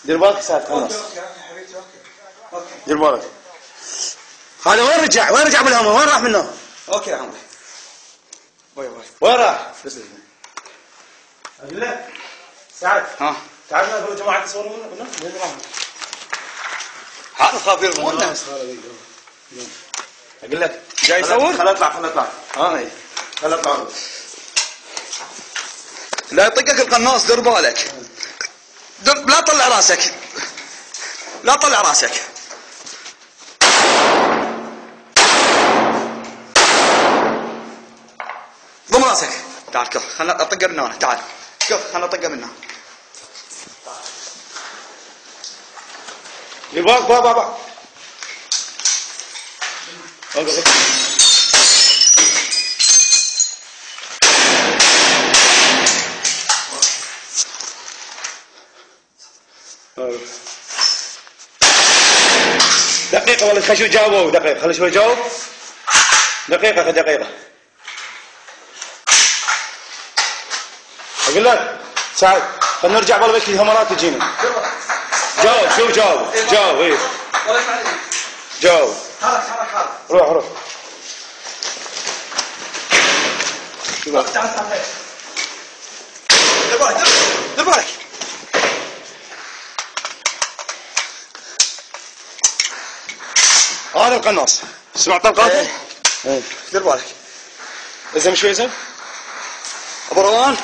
دير بالك سعد خلاص. اوكي حبيبتي اوكي. دير بالك. هذا وين رجع؟ وين رجع بالهمه؟ وين راح منه؟ اوكي يا عمري. باي باي. وين راح؟ اقول لك سعد. ها تعال نقول جماعه تصورون منه؟ وين راح؟ هذا خبير مو الناس. اقول لك جاي يصور؟ خل اطلع خل اطلع. هاي خل اطلع. لا يطقك القناص دير بالك. لا تطلع راسك. لا تطلع راسك. ضم راسك. تعال كف خلنا اطقه من هنا. تعال كف خلنا اطقه من هنا. دير بالك بابا. دقيقة ولا خلي شوي جاوبوا دقيقة خلي شوي جاوب دقيقة أقول لك سعد خلينا نرجع بالله بك الهمرات تجينا جاوب شو جاوب إيه جاوب حرك روح تعال دير بالك هذا القناص سمعت القاتل؟ ايه دير بالك. ازم شوي ازم ابو روان